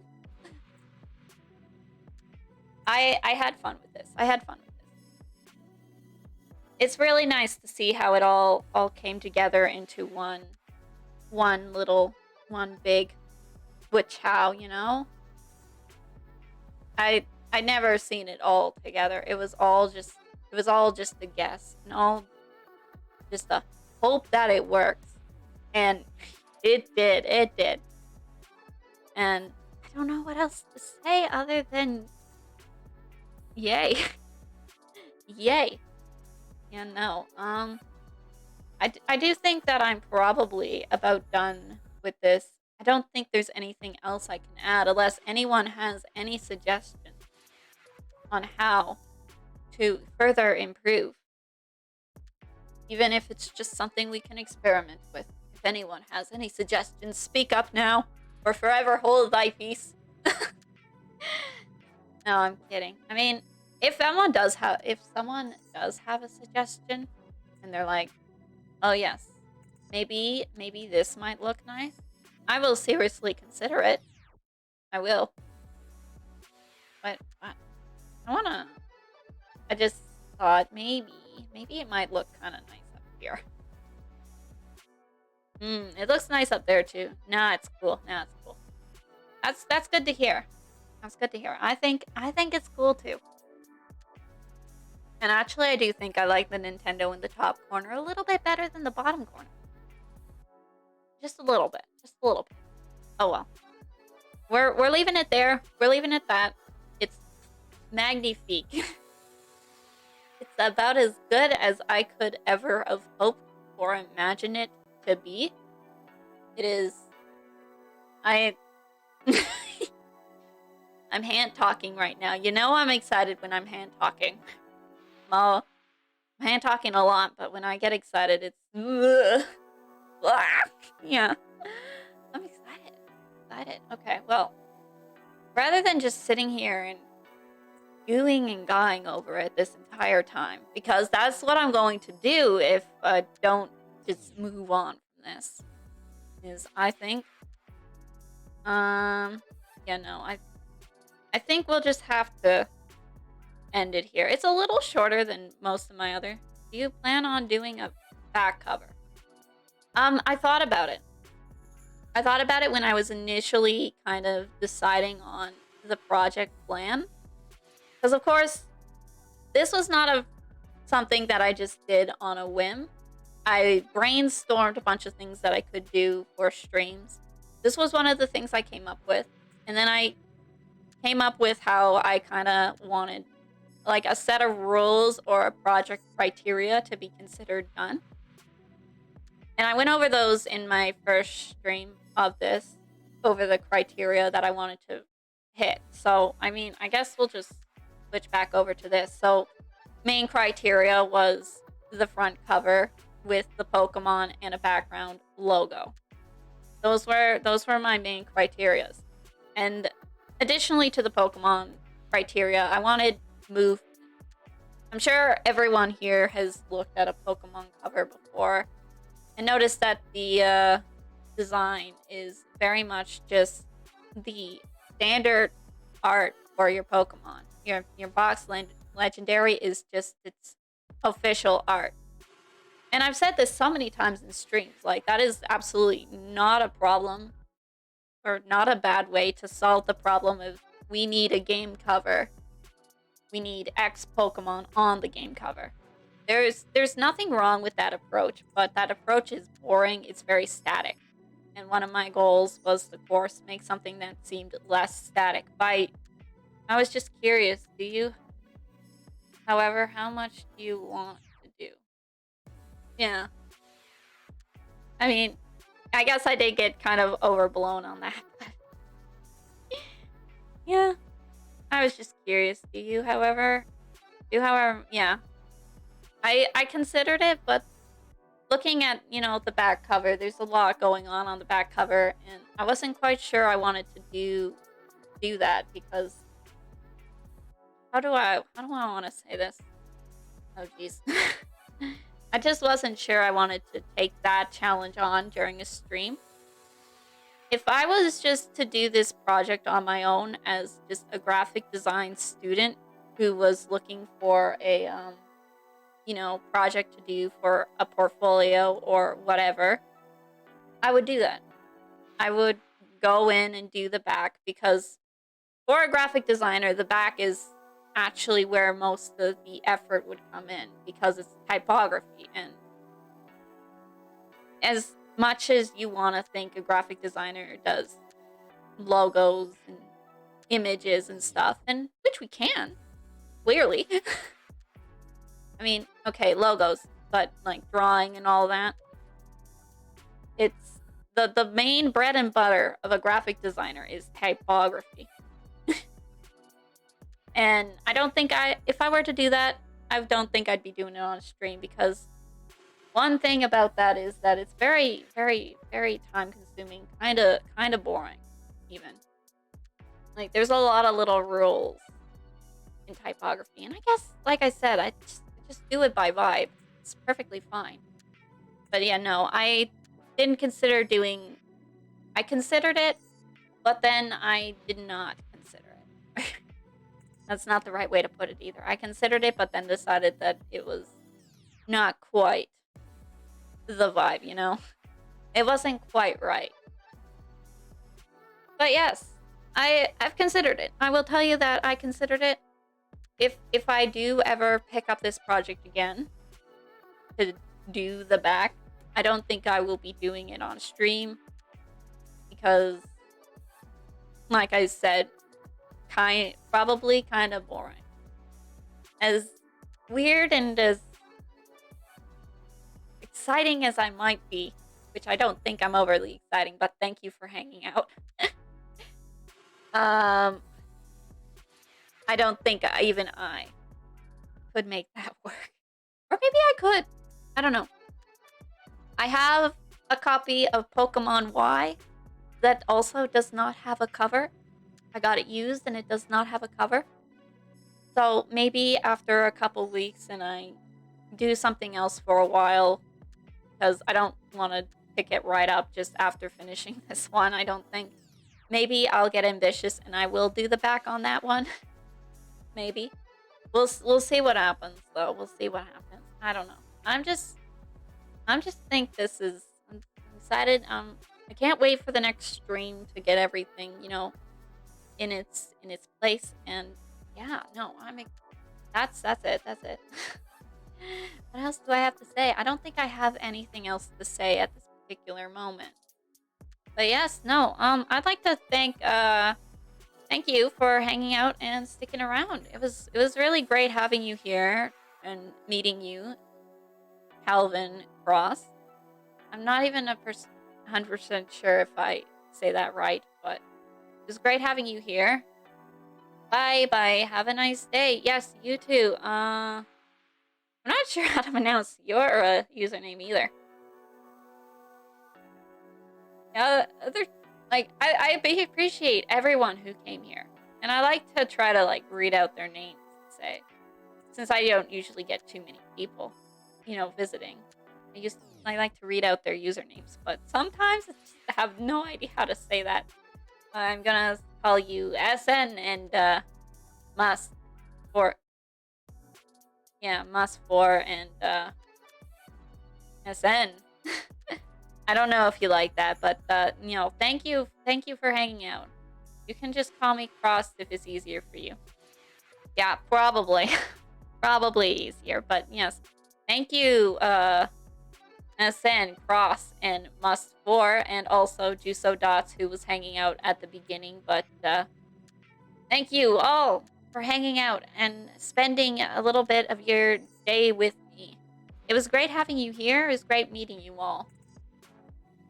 I had fun with this. It's really nice to see how it all came together into one big chow, you know? I never seen it all together. It was all just a guess, and all just a hope that it works. And it did. And I don't know what else to say other than yay. Yay. Yeah, no. I do think that I'm probably about done with this. I don't think there's anything else I can add unless anyone has any suggestions on how to further improve. Even if it's just something we can experiment with. If anyone has any suggestions, speak up now or forever hold thy peace. No, I'm kidding. I mean, if someone does have a suggestion and they're like, "Oh yes, maybe this might look nice," I will seriously consider it. I will. But I just thought maybe it might look kind of nice up here. It looks nice up there too. Nah, it's cool. That's good to hear. I think it's cool too. And actually, I do think I like the Nintendo in the top corner a little bit better than the bottom corner. Just a little bit. Oh well. We're leaving it there. We're leaving it that. It's magnifique. It's about as good as I could ever have hoped or imagined it to be. It is. I'm hand talking right now. You know I'm excited when I'm hand talking. I'm hand talking a lot, but when I get excited, it's yeah. I'm excited. Okay, well, rather than just sitting here and gooing and gawing over it this entire time, because that's what I'm going to do if I don't just move on from this, is I think, I think we'll just have to end it here. It's a little shorter than most of my other. Do you plan on doing a back cover? I thought about it. When I was initially kind of deciding on the project plan. Because of course, this was not something that I just did on a whim. I brainstormed a bunch of things that I could do for streams. This was one of the things I came up with. And then I came up with how I kind of wanted like a set of rules or a project criteria to be considered done. And I went over those in my first stream of this, over the criteria that I wanted to hit. So, I mean, I guess we'll just switch back over to this. So, main criteria was the front cover with the Pokemon and a background logo. Those were my main criterias. And additionally to the Pokemon criteria, I wanted movement. I'm sure everyone here has looked at a Pokemon cover before and noticed that the design is very much just the standard art for your Pokemon. Your box legendary is just its official art. And I've said this so many times in streams, like that is absolutely not a problem or not a bad way to solve the problem of we need a game cover. We need X Pokemon on the game cover. There's nothing wrong with that approach, but that approach is boring. It's very static. And one of my goals was, of course, make something that seemed less static. I was just curious, however, how much do you want to do? Yeah. I mean, I guess I did get kind of overblown on that. Yeah. I was just curious. However, yeah. I considered it, but looking at, the back cover, there's a lot going on the back cover, and I wasn't quite sure I wanted to do that because how do I want to say this? Oh jeez. I just wasn't sure I wanted to take that challenge on during a stream. If I was just to do this project on my own as just a graphic design student who was looking for a project to do for a portfolio or whatever, I would do that. I would go in and do the back because for a graphic designer, the back is actually where most of the effort would come in because it's typography. And as much as you want to think a graphic designer does logos and images and stuff, and which we can, clearly. I mean, okay, logos, but like drawing and all that. It's the main bread and butter of a graphic designer is typography. And I don't think if I were to do that, I don't think I'd be doing it on stream because one thing about that is that it's very, very, very time consuming, kind of boring, even. Like there's a lot of little rules in typography, and I guess, like I said, I just do it by vibe. It's perfectly fine. But yeah, no, I didn't consider doing. I considered it, but then I did not consider it. That's not the right way to put it either. I considered it, but then decided that it was not quite the vibe, It wasn't quite right. But yes, I've considered it. I will tell you that I considered it. If I do ever pick up this project again to do the back, I don't think I will be doing it on stream because, like I said, probably kind of boring. As weird and as exciting as I might be, which I don't think I'm overly exciting, but thank you for hanging out. I don't think even I could make that work. Or maybe I could. I don't know. I have a copy of Pokemon Y that also does not have a cover. I got it used and it does not have a cover. So maybe after a couple weeks and I do something else for a while, because I don't want to pick it right up just after finishing this one, I don't think. Maybe I'll get ambitious and I will do the back on that one. Maybe. We'll see what happens though. We'll see what happens. I don't know. I'm just think this is I'm excited. I can't wait for the next stream to get everything, in its place. And yeah, no, that's it. What else do I have to say? I don't think I have anything else to say at this particular moment. But yes, no, I'd like to thank you for hanging out and sticking around. It was really great having you here and meeting you, Calvin Cross. I'm not even 100% sure if I say that right, but it was great having you here. Bye bye. Have a nice day. Yes, you too. I'm not sure how to pronounce your username either. Other I appreciate everyone who came here, and I like to try to like read out their names and say, since I don't usually get too many people, visiting. I like to read out their usernames, but sometimes I have no idea how to say that. I'm gonna call you SN and Must for Must for and SN. I don't know if you like that, but thank you for hanging out. You can just call me Cross if it's easier for you. Yeah, probably. Probably easier, but yes. Thank you, SN, Cross, and Must for, and also Juso Dots, who was hanging out at the beginning, but thank you all for hanging out and spending a little bit of your day with me. It was great having you here. It was great meeting you all.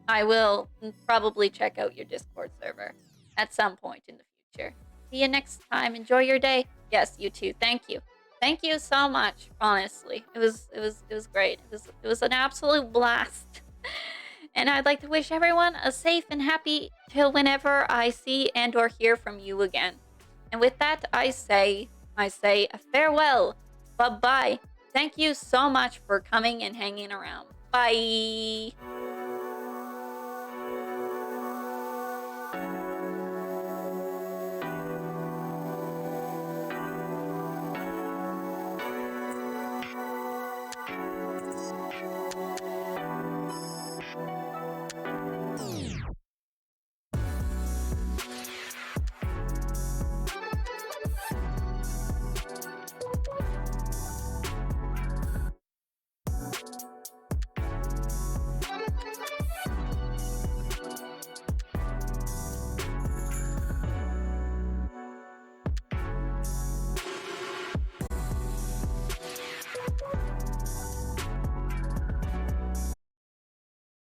I will probably check out your Discord server at some point in the future. See you next time. Enjoy your day. Yes, you too. Thank you. Thank you so much. Honestly, it was great. It was an absolute blast. And I'd like to wish everyone a safe and happy till whenever I see and or hear from you again. And with that, I say a farewell. Bye bye. Thank you so much for coming and hanging around. Bye.